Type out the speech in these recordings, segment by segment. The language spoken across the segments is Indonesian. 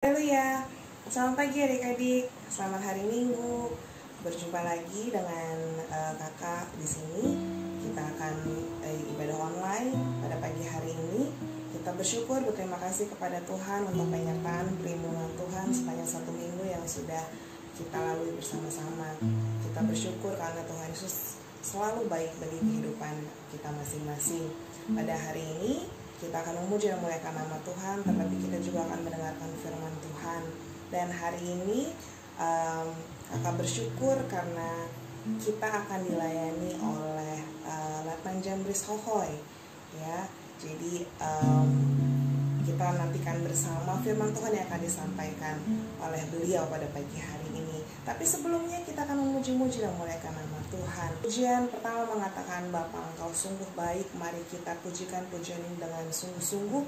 Haleluya, selamat pagi adik-adik, selamat hari Minggu. Berjumpa lagi dengan kakak di sini. Kita akan ibadah online pada pagi hari ini. Kita bersyukur, berterima kasih kepada Tuhan untuk penyertaan perlindungan Tuhan sepanjang satu minggu yang sudah kita lalui bersama-sama. Kita bersyukur karena Tuhan Yesus selalu baik bagi kehidupan kita masing-masing. Pada hari ini kita akan memuji dan memuliakan nama Tuhan, terlebih kita juga akan mendengarkan firman Tuhan. Dan hari ini kakak bersyukur karena kita akan dilayani oleh Letnan Jambris Hohoy, ya. Jadi kita nantikan bersama firman Tuhan yang akan disampaikan oleh beliau pada pagi hari ini. Tapi sebelumnya kita akan memuji-muji dan memuliakan nama Tuhan. Pujian pertama mengatakan, Bapa Engkau sungguh baik, mari kita pujikan pujian ini dengan sungguh-sungguh.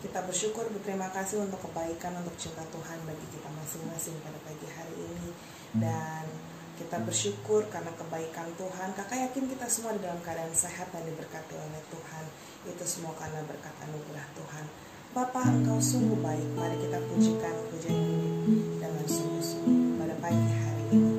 Kita bersyukur, berterima kasih untuk kebaikan, untuk cinta Tuhan bagi kita masing-masing pada pagi hari ini. Dan kita bersyukur karena kebaikan Tuhan. Kakak yakin kita semua di dalam keadaan sehat dan diberkati oleh Tuhan. Itu semua karena berkat anugerah Tuhan. Bapa Engkau sungguh baik, mari kita pujikan pujian ini dengan sungguh-sungguh pada pagi hari ini.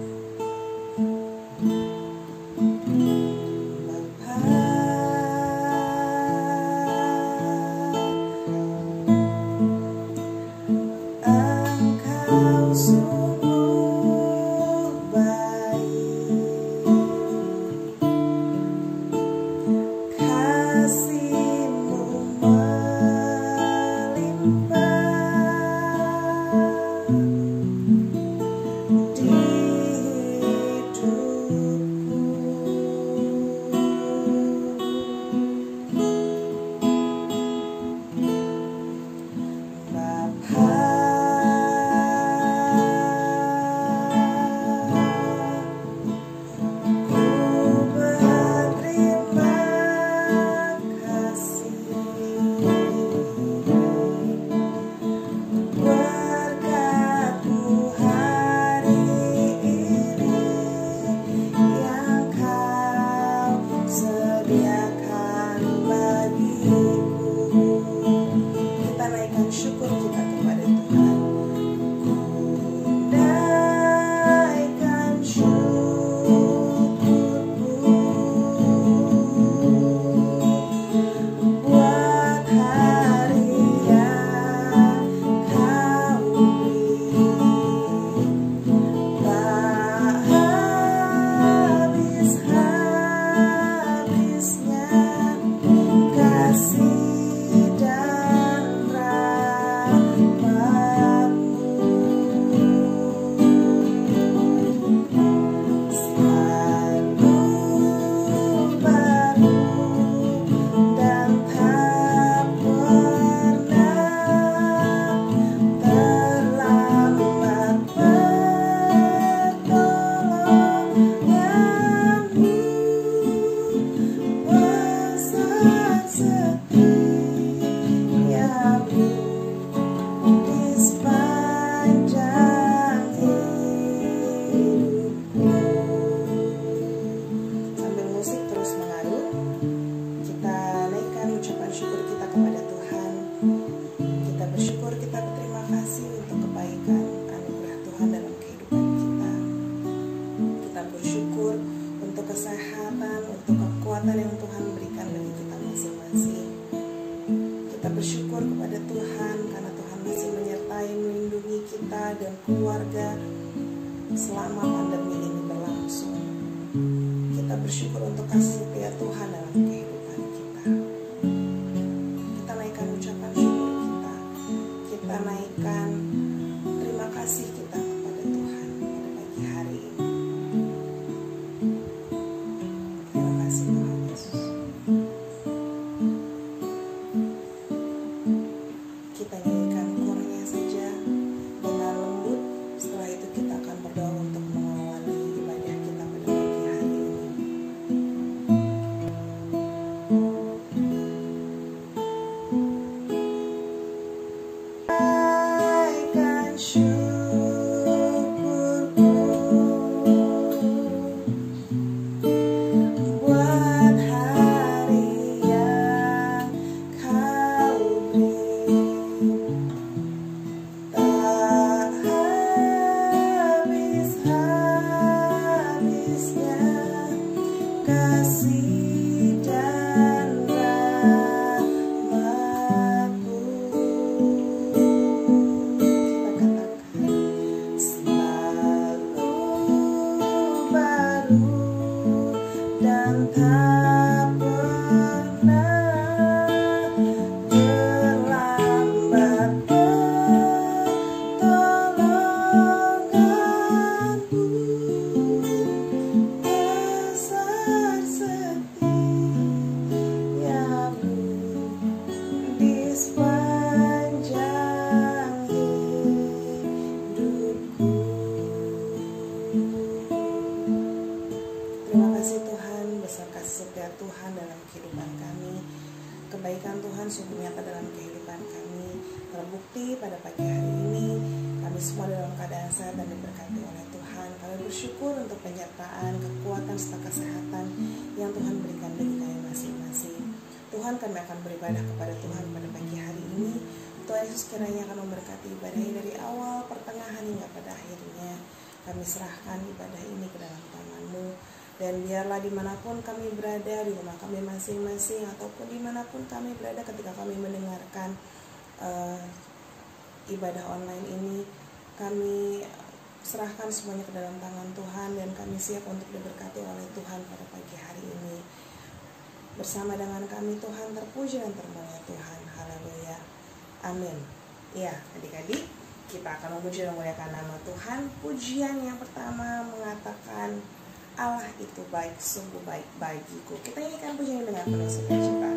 Selama pandemi ini berlangsung, kita bersyukur untuk kasih setia Tuhan dalam kehidupan kita. Kita naikkan ucapan syukur kita. Kita naikkan terima kasih kita kepada Tuhan pada pagi hari ini. Terima kasih Tuhan Yesus. Kita nyanyikan kornya saja dengan lembut. Setelah itu kita akan berdoa untuk mengawali ibadah kita pada pagi hari ini. Naikkan syukur sehat dan diberkati oleh Tuhan. Kami bersyukur untuk penyertaan, kekuatan, serta kesehatan yang Tuhan berikan bagi kami masing-masing. Tuhan, kami akan beribadah kepada Tuhan pada pagi hari ini. Tuhan Yesus kiranya akan memberkati ibadah ini dari awal, pertengahan, hingga pada akhirnya. Kami serahkan ibadah ini ke dalam tangan-Mu. Dan biarlah dimanapun kami berada, di rumah kami masing-masing, ataupun dimanapun kami berada ketika kami mendengarkan ibadah online ini, kami serahkan semuanya ke dalam tangan Tuhan, dan kami siap untuk diberkati oleh Tuhan pada pagi hari ini. Bersama dengan kami Tuhan, terpuji dan termulia Tuhan. Haleluya. Amin. Ya, adik-adik, kita akan memuji dan memuliakan nama Tuhan. Pujian yang pertama mengatakan, Allah itu baik, sungguh baik bagiku. Kita nyanyikan pujian dengan penuh sukacita.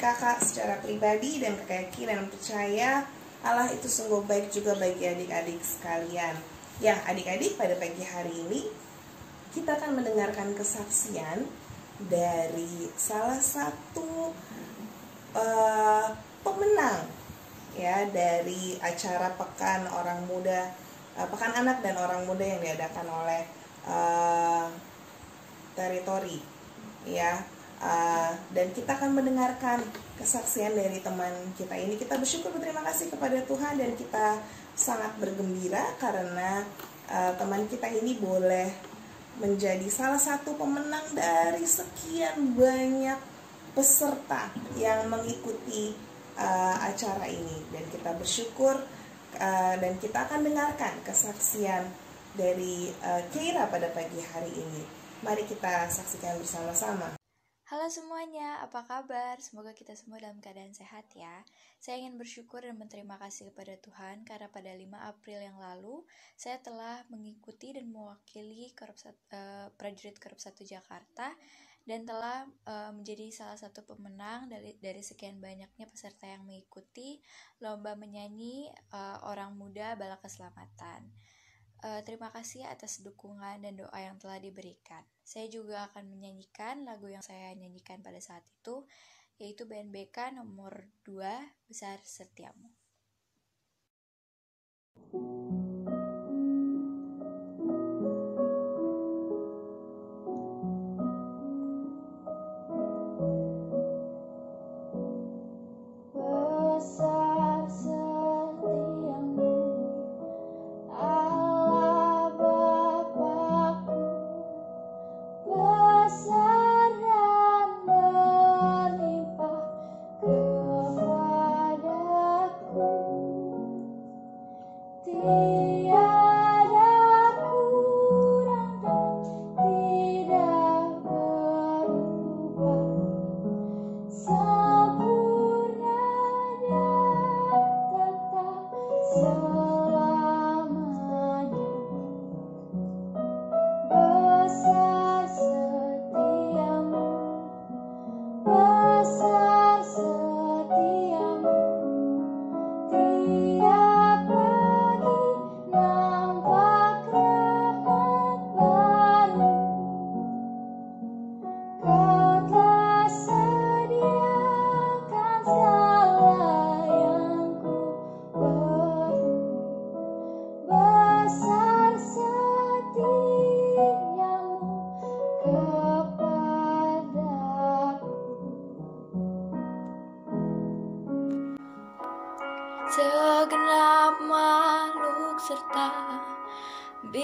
Kakak secara pribadi, dan kakak yakin dan percaya Allah itu sungguh baik juga bagi adik-adik sekalian. Ya, adik-adik, pada pagi hari ini kita akan mendengarkan kesaksian dari salah satu pemenang ya dari acara Pekan Orang Muda, Pekan Anak dan Orang Muda yang diadakan oleh Teritori ya. Dan kita akan mendengarkan kesaksian dari teman kita ini. Kita bersyukur, berterima kasih kepada Tuhan, dan kita sangat bergembira karena teman kita ini boleh menjadi salah satu pemenang dari sekian banyak peserta yang mengikuti acara ini. Dan kita bersyukur, dan kita akan dengarkan kesaksian dari Keira pada pagi hari ini. Mari kita saksikan bersama-sama. Halo semuanya, apa kabar? Semoga kita semua dalam keadaan sehat ya. Saya ingin bersyukur dan berterima kasih kepada Tuhan karena pada 5 April yang lalu saya telah mengikuti dan mewakili prajurit Korup 1 Jakarta, dan telah menjadi salah satu pemenang dari sekian banyaknya peserta yang mengikuti lomba menyanyi Orang Muda Bala Keselamatan. Terima kasih atas dukungan dan doa yang telah diberikan. Saya juga akan menyanyikan lagu yang saya nyanyikan pada saat itu, yaitu BNBK nomor 2, Besar Setiamu.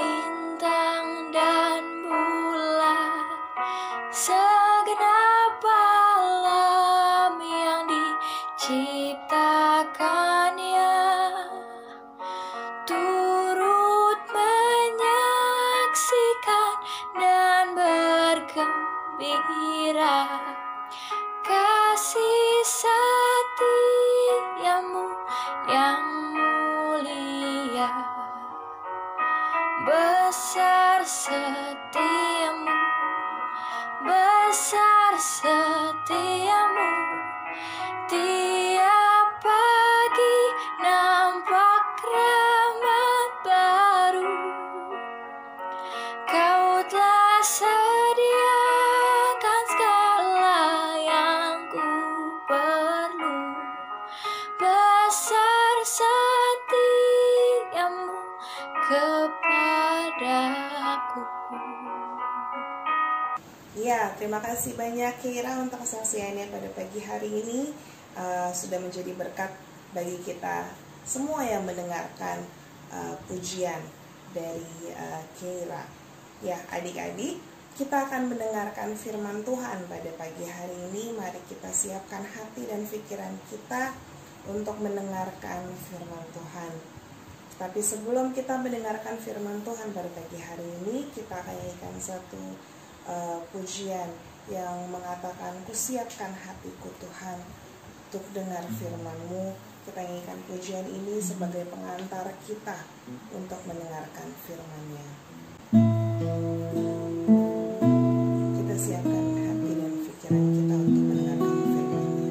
bintang dan bulan, segenap alam yang diciptakannya, turut menyaksikan dan bergembira. Kasih setiamu yang mulia, besar setiamu, besar setiamu. Tiap pagi nampak rahmat baru, Kau telah sediakan segala yang ku perlu. Besar setiamu kepadaku. Ya, terima kasih banyak Keira untuk kesaksiannya pada pagi hari ini. Sudah menjadi berkat bagi kita semua yang mendengarkan pujian dari Keira. Ya, adik-adik, kita akan mendengarkan firman Tuhan pada pagi hari ini. Mari kita siapkan hati dan pikiran kita untuk mendengarkan firman Tuhan. Tapi sebelum kita mendengarkan firman Tuhan pada pagi hari ini, kita akan nyanyikan satu pujian yang mengatakan, "Ku siapkan hatiku Tuhan untuk dengar firman-Mu." Kita nyanyikan pujian ini sebagai pengantar kita untuk mendengarkan firman-Nya. Kita siapkan hati dan pikiran kita untuk mendengarkan firman-Nya.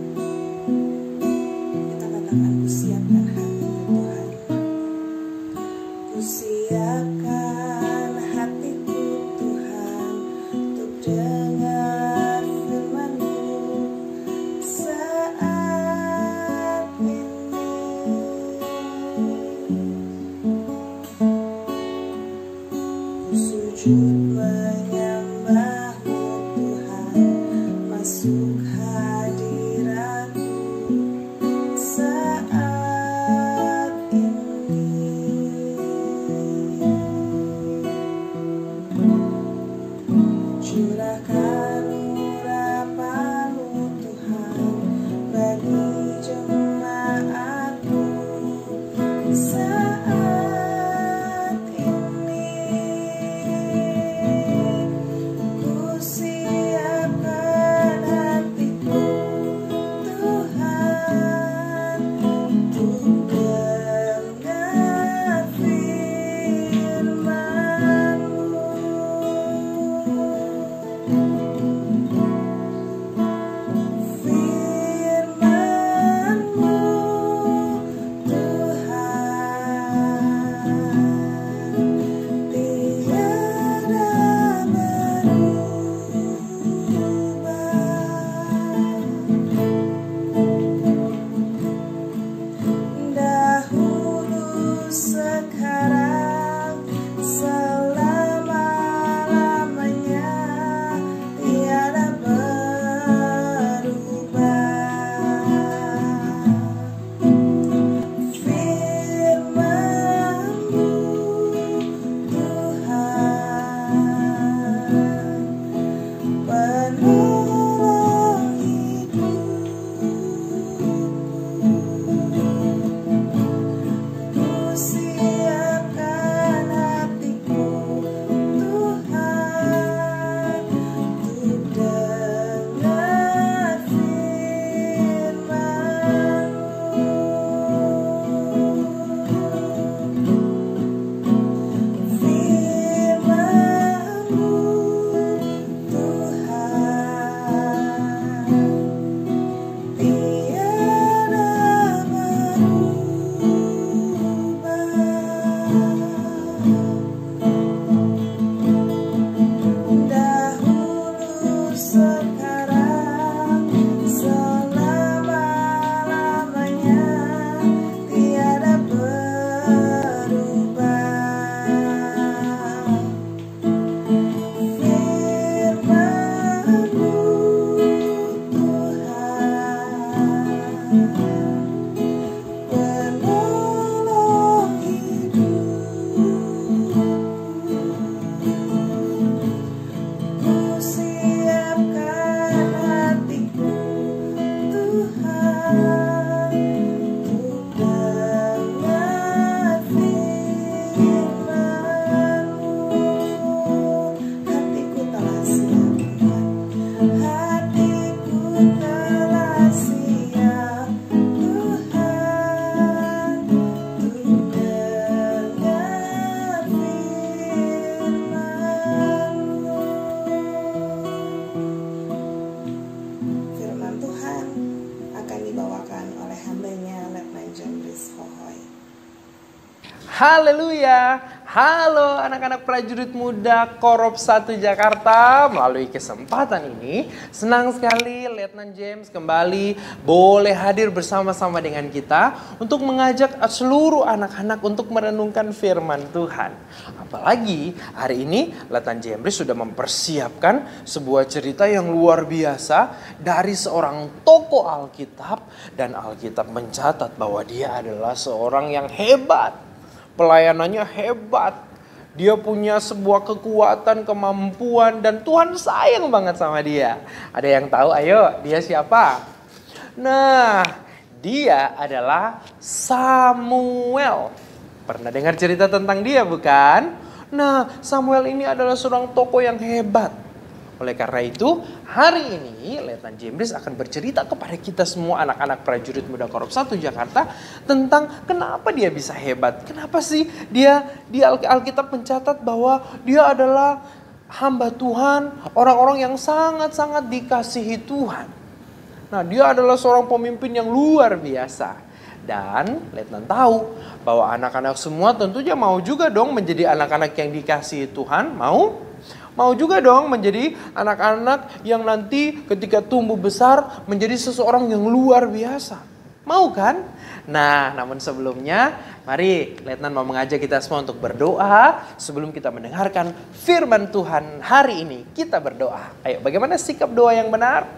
Kita katakan, "Ku siapkan hatiku Tuhan. Ku siapkan hatiku Tuhan untuk dengar firman-Mu saat ini. Ku sujud menyembah-Mu Tuhan, masuk hadirat-Mu saat ini. Curahkan urapan-Mu Tuhan bagi jemaat-Mu saat ini. Ku siapkan hati Haleluya. Halo anak-anak prajurit muda Korop 1 Jakarta. Melalui kesempatan ini senang sekali Letnan James kembali boleh hadir bersama-sama dengan kita untuk mengajak seluruh anak-anak untuk merenungkan firman Tuhan. Apalagi hari ini Letnan James sudah mempersiapkan sebuah cerita yang luar biasa dari seorang tokoh Alkitab, dan Alkitab mencatat bahwa dia adalah seorang yang hebat. Pelayanannya hebat. Dia punya sebuah kekuatan, kemampuan, dan Tuhan sayang banget sama dia. Ada yang tahu? Ayo, dia siapa? Nah, dia adalah Samuel. Pernah dengar cerita tentang dia bukan? Nah, Samuel ini adalah seorang tokoh yang hebat. Oleh karena itu, hari ini Letnan James akan bercerita kepada kita semua anak-anak prajurit muda Korop 1 Jakarta tentang kenapa dia bisa hebat. Kenapa sih dia di Alkitab mencatat bahwa dia adalah hamba Tuhan, orang-orang yang sangat-sangat dikasihi Tuhan. Nah, dia adalah seorang pemimpin yang luar biasa. Dan Letnan tahu bahwa anak-anak semua tentunya mau juga dong menjadi anak-anak yang dikasihi Tuhan. Mau juga dong menjadi anak-anak yang nanti ketika tumbuh besar menjadi seseorang yang luar biasa. Mau kan? Nah, namun sebelumnya mari Letnan mau mengajak kita semua untuk berdoa sebelum kita mendengarkan firman Tuhan hari ini. Kita berdoa. Ayo, bagaimana sikap doa yang benar?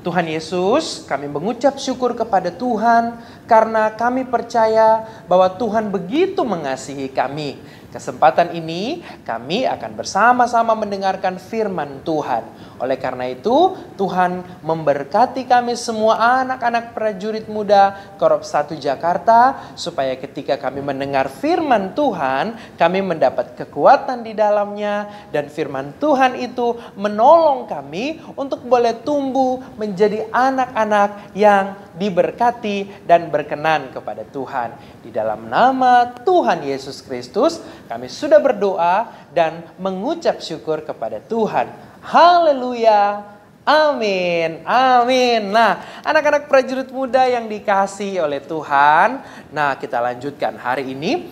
Tuhan Yesus, kami mengucap syukur kepada Tuhan karena kami percaya bahwa Tuhan begitu mengasihi kami. Kesempatan ini kami akan bersama-sama mendengarkan firman Tuhan. Oleh karena itu, Tuhan memberkati kami semua anak-anak prajurit muda Korop 1 Jakarta, supaya ketika kami mendengar firman Tuhan, kami mendapat kekuatan di dalamnya, dan firman Tuhan itu menolong kami untuk boleh tumbuh menjadi anak-anak yang diberkati dan berkenan kepada Tuhan. Di dalam nama Tuhan Yesus Kristus, kami sudah berdoa dan mengucap syukur kepada Tuhan. Haleluya. Amin. Amin. Nah, anak-anak prajurit muda yang dikasihi oleh Tuhan. Nah, kita lanjutkan hari ini.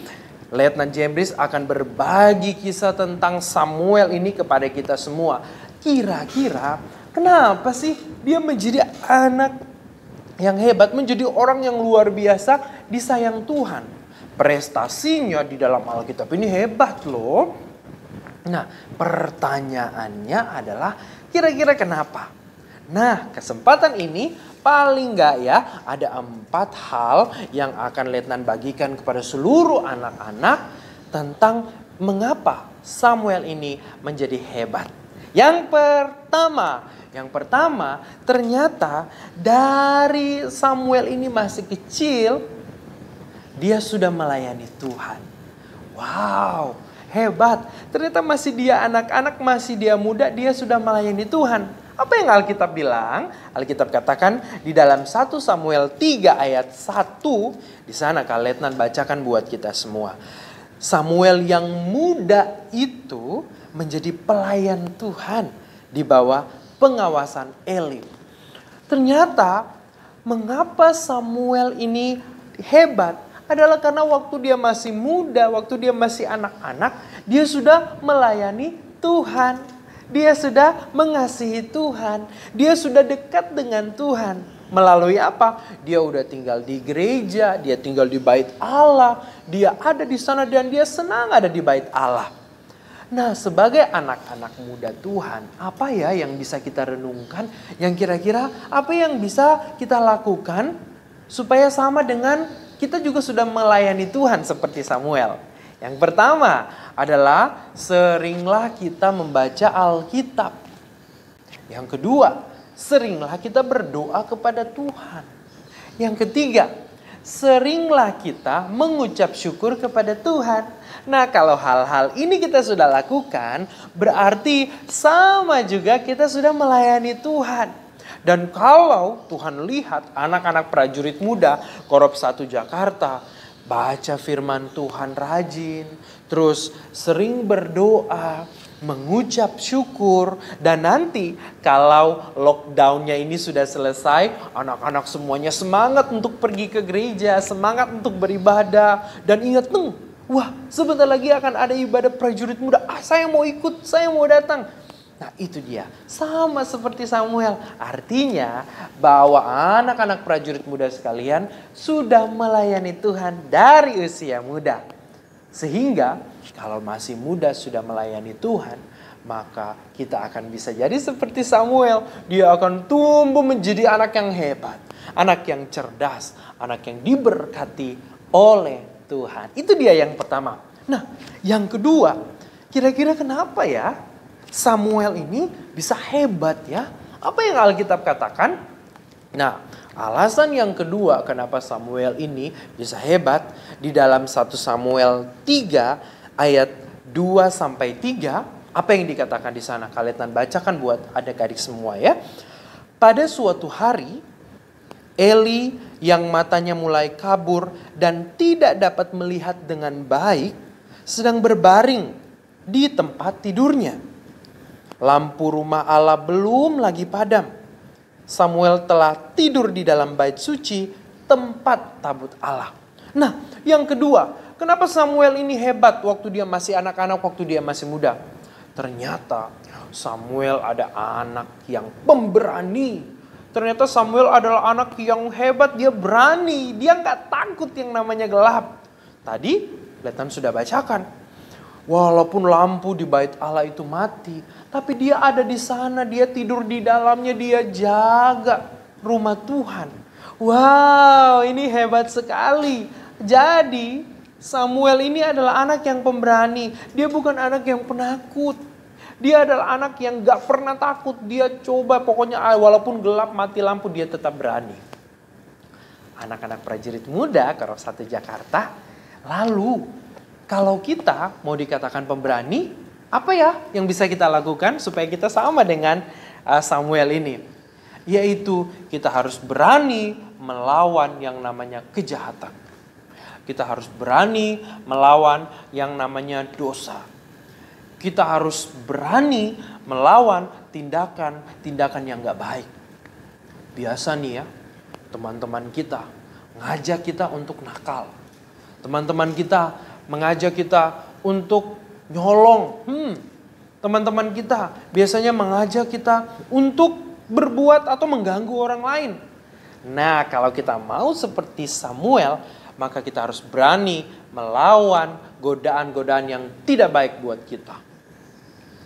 Letnan James akan berbagi kisah tentang Samuel ini kepada kita semua. Kira-kira kenapa sih dia menjadi anak yang hebat, menjadi orang yang luar biasa disayang Tuhan? Prestasinya di dalam Alkitab ini hebat loh. Nah, pertanyaannya adalah kira-kira kenapa? Nah, kesempatan ini paling enggak ya ada 4 hal yang akan Letnan bagikan kepada seluruh anak-anak tentang mengapa Samuel ini menjadi hebat. Yang pertama ternyata dari Samuel ini masih kecil dia sudah melayani Tuhan. Wow, hebat. Ternyata masih dia anak-anak, masih dia muda, dia sudah melayani Tuhan. Apa yang Alkitab bilang? Alkitab katakan di dalam 1 Samuel 3 ayat 1. Di sana Kak Letnan bacakan buat kita semua. Samuel yang muda itu menjadi pelayan Tuhan di bawah pengawasan Eli. Ternyata mengapa Samuel ini hebat adalah karena waktu dia masih muda, waktu dia masih anak-anak, dia sudah melayani Tuhan. Dia sudah mengasihi Tuhan. Dia sudah dekat dengan Tuhan. Melalui apa? Dia udah tinggal di gereja, dia tinggal di bait Allah, dia ada di sana dan dia senang ada di bait Allah. Nah, sebagai anak-anak muda Tuhan, apa ya yang bisa kita renungkan? Yang kira-kira apa yang bisa kita lakukan supaya sama dengan kita juga sudah melayani Tuhan seperti Samuel? Yang pertama adalah seringlah kita membaca Alkitab. Yang kedua, seringlah kita berdoa kepada Tuhan. Yang ketiga, seringlah kita mengucap syukur kepada Tuhan. Nah, kalau hal-hal ini kita sudah lakukan, berarti sama juga kita sudah melayani Tuhan. Dan kalau Tuhan lihat anak-anak prajurit muda Korop 1 Jakarta baca firman Tuhan rajin, terus sering berdoa, mengucap syukur. Dan nanti kalau lockdownnya ini sudah selesai, anak-anak semuanya semangat untuk pergi ke gereja, semangat untuk beribadah. Dan ingat wah sebentar lagi akan ada ibadah prajurit muda. Saya mau ikut, saya mau datang. Nah itu dia, sama seperti Samuel. Artinya bahwa anak-anak prajurit muda sekalian sudah melayani Tuhan dari usia muda. Sehingga kalau masih muda sudah melayani Tuhan, maka kita akan bisa jadi seperti Samuel. Dia akan tumbuh menjadi anak yang hebat, anak yang cerdas, anak yang diberkati oleh Tuhan. Itu dia yang pertama. Nah yang kedua, kira-kira kenapa ya Samuel ini bisa hebat ya? Apa yang Alkitab katakan? Nah, alasan yang kedua kenapa Samuel ini bisa hebat di dalam 1 Samuel 3 ayat 2 sampai 3, apa yang dikatakan di sana? Kalian bacakan buat adik-adik semua ya. Pada suatu hari Eli yang matanya mulai kabur dan tidak dapat melihat dengan baik sedang berbaring di tempat tidurnya. Lampu rumah Allah belum lagi padam. Samuel telah tidur di dalam bait suci, tempat tabut Allah. Nah, yang kedua, kenapa Samuel ini hebat waktu dia masih anak-anak, waktu dia masih muda? Ternyata Samuel ada anak yang pemberani. Ternyata Samuel adalah anak yang hebat, dia berani, dia gak takut yang namanya gelap. Tadi, Letan sudah bacakan. Walaupun lampu di bait Allah itu mati, tapi dia ada di sana, dia tidur di dalamnya, dia jaga rumah Tuhan. Wow, ini hebat sekali. Jadi Samuel ini adalah anak yang pemberani. Dia bukan anak yang penakut. Dia adalah anak yang gak pernah takut. Dia coba pokoknya walaupun gelap mati lampu dia tetap berani. Anak-anak prajurit muda Korop 1 Jakarta. Lalu kalau kita mau dikatakan pemberani, apa ya yang bisa kita lakukan supaya kita sama dengan Samuel ini? Yaitu kita harus berani melawan yang namanya kejahatan. Kita harus berani melawan yang namanya dosa. Kita harus berani melawan tindakan-tindakan yang gak baik. Biasa nih ya, teman-teman kita ngajak kita untuk nakal. Teman-teman kita mengajak kita untuk nyolong. Teman-teman kita biasanya mengajak kita untuk berbuat atau mengganggu orang lain. Nah, kalau kita mau seperti Samuel, maka kita harus berani melawan godaan-godaan yang tidak baik buat kita.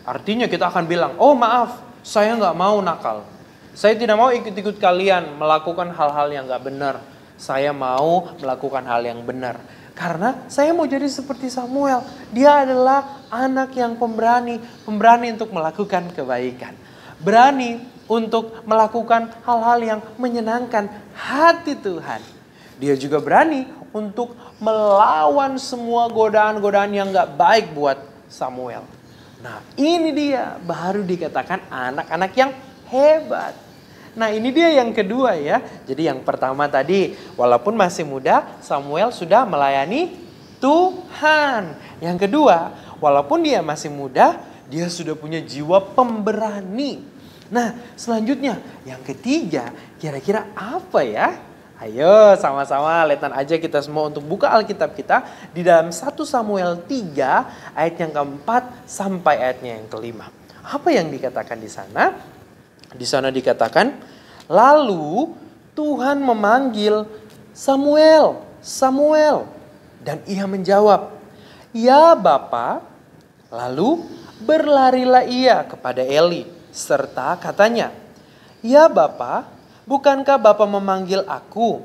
Artinya kita akan bilang, oh maaf, saya gak mau nakal. Saya tidak mau ikut-ikut kalian melakukan hal-hal yang gak benar. Saya mau melakukan hal yang benar. Karena saya mau jadi seperti Samuel. Dia adalah anak yang pemberani. Pemberani untuk melakukan kebaikan. Berani untuk melakukan hal-hal yang menyenangkan hati Tuhan. Dia juga berani untuk melawan semua godaan-godaan yang gak baik buat Samuel. Nah ini dia baru dikatakan anak-anak yang hebat. Nah ini dia yang kedua ya. Jadi yang pertama tadi walaupun masih muda Samuel sudah melayani Tuhan. Yang kedua walaupun dia masih muda dia sudah punya jiwa pemberani. Nah selanjutnya yang ketiga kira-kira apa ya? Ayo sama-sama letan aja kita semua untuk buka Alkitab kita di dalam 1 Samuel 3 ayat yang keempat sampai ayatnya yang kelima. Apa yang dikatakan di sana? Di sana dikatakan, lalu Tuhan memanggil Samuel, Samuel. Dan ia menjawab, ya Bapa. Lalu berlarilah ia kepada Eli, serta katanya, ya Bapa, bukankah Bapa memanggil aku?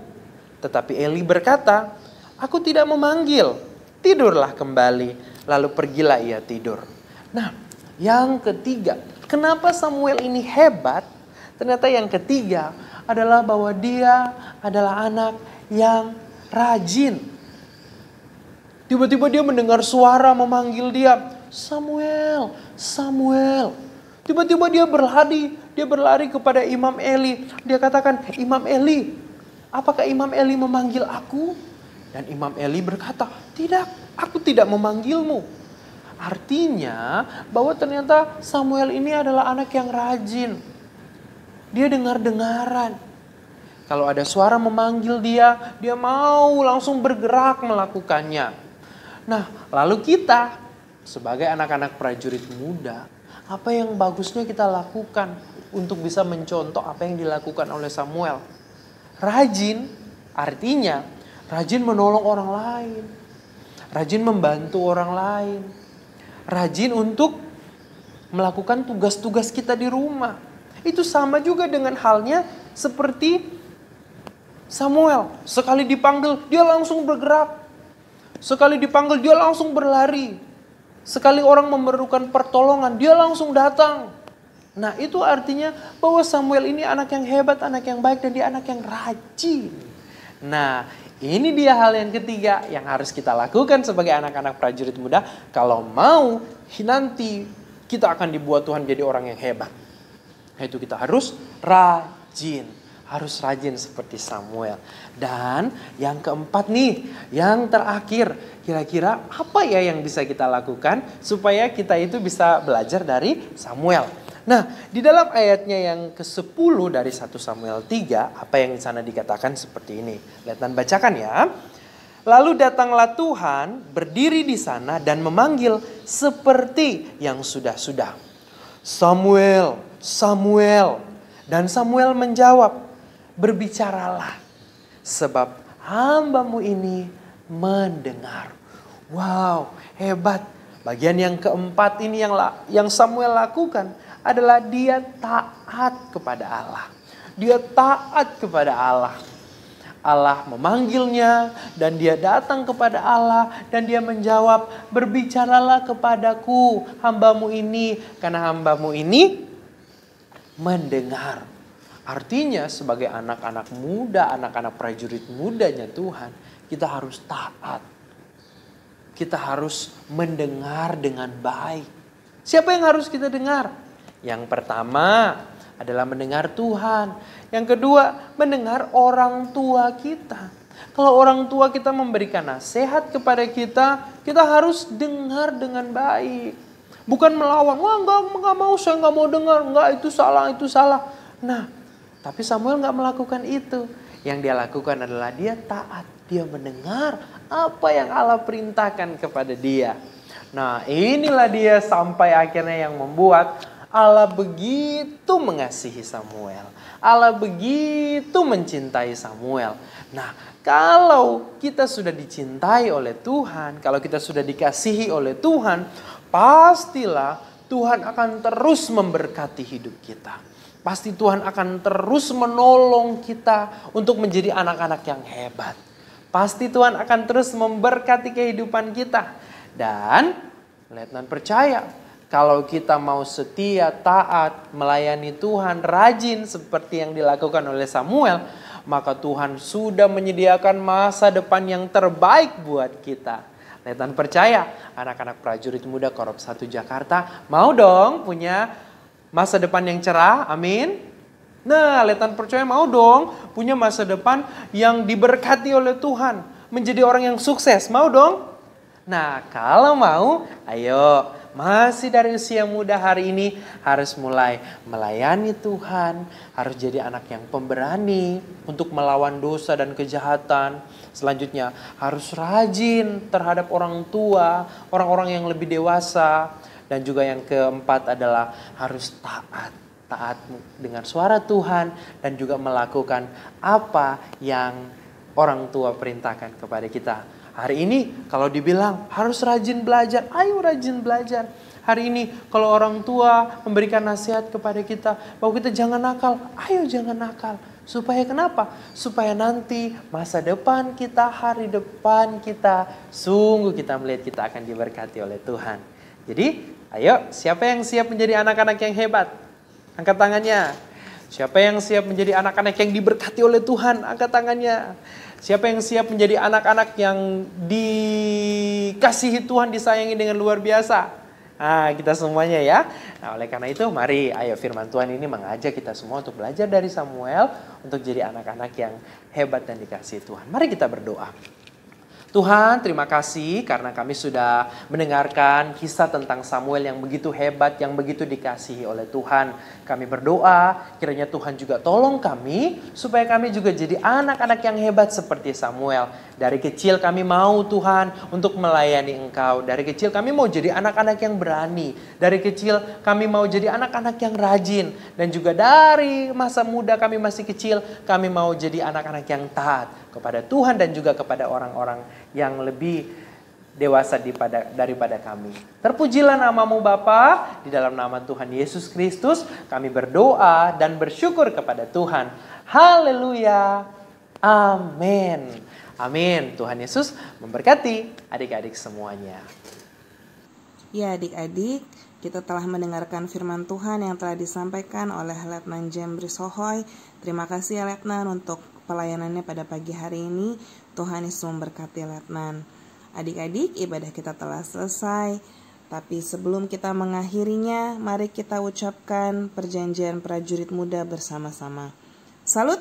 Tetapi Eli berkata, aku tidak memanggil, tidurlah kembali. Lalu pergilah ia tidur. Nah, yang ketiga, kenapa Samuel ini hebat? Ternyata yang ketiga adalah bahwa dia adalah anak yang rajin. Tiba-tiba dia mendengar suara memanggil dia, Samuel, Samuel. Tiba-tiba dia berlari kepada Imam Eli. Dia katakan, Imam Eli, apakah Imam Eli memanggil aku? Dan Imam Eli berkata, tidak, aku tidak memanggilmu. Artinya bahwa ternyata Samuel ini adalah anak yang rajin. Dia dengar-dengaran. Kalau ada suara memanggil dia mau langsung bergerak melakukannya. Nah, lalu kita sebagai anak-anak prajurit muda, apa yang bagusnya kita lakukan untuk bisa mencontoh apa yang dilakukan oleh Samuel? Rajin, artinya rajin menolong orang lain. Rajin membantu orang lain. Rajin untuk melakukan tugas-tugas kita di rumah. Itu sama juga dengan halnya seperti Samuel. Sekali dipanggil, dia langsung bergerak. Sekali dipanggil, dia langsung berlari. Sekali orang memerlukan pertolongan, dia langsung datang. Nah, itu artinya bahwa Samuel ini anak yang hebat, anak yang baik, dan dia anak yang rajin. Nah, ini dia hal yang ketiga yang harus kita lakukan sebagai anak-anak prajurit muda. Kalau mau nanti kita akan dibuat Tuhan jadi orang yang hebat. Yaitu kita harus rajin. Harus rajin seperti Samuel. Dan yang keempat nih, yang terakhir. Kira-kira apa ya yang bisa kita lakukan supaya kita itu bisa belajar dari Samuel. Nah, di dalam ayatnya yang ke-10 dari 1 Samuel 3, apa yang di sana dikatakan seperti ini. Lihat dan bacakan ya. Lalu datanglah Tuhan berdiri di sana dan memanggil seperti yang sudah-sudah. Samuel, Samuel. Dan Samuel menjawab, berbicaralah sebab hambamu ini mendengar. Wow, hebat. Bagian yang keempat ini yang Samuel lakukan adalah dia taat kepada Allah. Dia taat kepada Allah. Allah memanggilnya dan dia datang kepada Allah dan dia menjawab, berbicaralah kepadaku hambamu ini, karena hambamu ini mendengar. Artinya sebagai anak-anak muda, anak-anak prajurit mudanya Tuhan, kita harus taat. Kita harus mendengar dengan baik. Siapa yang harus kita dengar? Yang pertama adalah mendengar Tuhan. Yang kedua, mendengar orang tua kita. Kalau orang tua kita memberikan nasihat kepada kita, kita harus dengar dengan baik. Bukan melawan, wah enggak mau, saya enggak mau dengar, enggak itu salah. Nah, tapi Samuel enggak melakukan itu. Yang dia lakukan adalah dia taat. Dia mendengar apa yang Allah perintahkan kepada dia. Nah, inilah dia sampai akhirnya yang membuat Allah begitu mengasihi Samuel. Allah begitu mencintai Samuel. Nah, kalau kita sudah dicintai oleh Tuhan, kalau kita sudah dikasihi oleh Tuhan, pastilah Tuhan akan terus memberkati hidup kita. Pasti Tuhan akan terus menolong kita untuk menjadi anak-anak yang hebat. Pasti Tuhan akan terus memberkati kehidupan kita. Dan Letnan percaya, kalau kita mau setia, taat, melayani Tuhan, rajin seperti yang dilakukan oleh Samuel, maka Tuhan sudah menyediakan masa depan yang terbaik buat kita. Letnan percaya, anak-anak prajurit muda Korop 1 Jakarta mau dong punya masa depan yang cerah, amin. Nah, Letnan percaya mau dong punya masa depan yang diberkati oleh Tuhan, menjadi orang yang sukses, mau dong? Nah, kalau mau, ayo. Masih dari usia muda hari ini harus mulai melayani Tuhan. Harus jadi anak yang pemberani untuk melawan dosa dan kejahatan. Selanjutnya harus rajin terhadap orang tua, orang-orang yang lebih dewasa. Dan juga yang keempat adalah harus taat. Taat dengan suara Tuhan dan juga melakukan apa yang orang tua perintahkan kepada kita. Hari ini kalau dibilang harus rajin belajar, ayo rajin belajar. Hari ini kalau orang tua memberikan nasihat kepada kita bahwa kita jangan nakal, ayo jangan nakal. Supaya kenapa? Supaya nanti masa depan kita, hari depan kita, sungguh kita melihat kita akan diberkati oleh Tuhan. Jadi ayo, siapa yang siap menjadi anak-anak yang hebat? Angkat tangannya. Siapa yang siap menjadi anak-anak yang diberkati oleh Tuhan? Angkat tangannya. Siapa yang siap menjadi anak-anak yang dikasihi Tuhan, disayangi dengan luar biasa? Nah, kita semuanya ya. Nah, oleh karena itu mari ayo firman Tuhan ini mengajak kita semua untuk belajar dari Samuel untuk jadi anak-anak yang hebat dan dikasihi Tuhan. Mari kita berdoa. Tuhan, terima kasih karena kami sudah mendengarkan kisah tentang Samuel yang begitu hebat, yang begitu dikasihi oleh Tuhan. Kami berdoa, kiranya Tuhan juga tolong kami, supaya kami juga jadi anak-anak yang hebat seperti Samuel. Dari kecil kami mau Tuhan untuk melayani Engkau. Dari kecil kami mau jadi anak-anak yang berani. Dari kecil kami mau jadi anak-anak yang rajin. Dan juga dari masa muda kami masih kecil, kami mau jadi anak-anak yang taat kepada Tuhan dan juga kepada orang-orang yang lebih dewasa daripada kami. Terpujilah namamu Bapa, di dalam nama Tuhan Yesus Kristus kami berdoa dan bersyukur kepada Tuhan. Haleluya. Amin. Amin. Tuhan Yesus memberkati adik-adik semuanya. Ya adik-adik, kita telah mendengarkan firman Tuhan yang telah disampaikan oleh Letnan James Brisohoy. Terima kasih ya Letnan untuk pelayanannya pada pagi hari ini. Tuhan Yesus memberkati Letnan. Adik-adik, ibadah kita telah selesai. Tapi sebelum kita mengakhirinya, mari kita ucapkan perjanjian prajurit muda bersama-sama. Salut,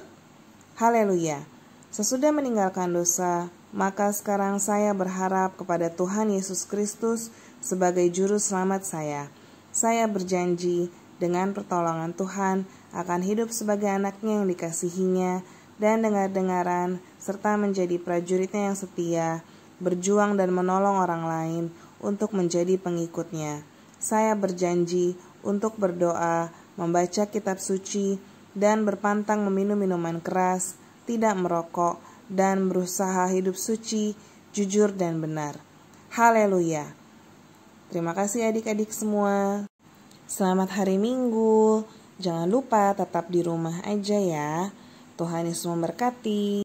haleluya. Sesudah meninggalkan dosa, maka sekarang saya berharap kepada Tuhan Yesus Kristus sebagai juru selamat saya. Saya berjanji dengan pertolongan Tuhan akan hidup sebagai anaknya yang dikasihinya dan dengar-dengaran serta menjadi prajuritnya yang setia, berjuang dan menolong orang lain untuk menjadi pengikutnya. Saya berjanji untuk berdoa, membaca kitab suci, dan berpantang meminum minuman keras, tidak merokok, dan berusaha hidup suci, jujur, dan benar. Haleluya. Terima kasih adik-adik semua. Selamat hari Minggu. Jangan lupa tetap di rumah aja ya. Tuhan Yesus memberkati.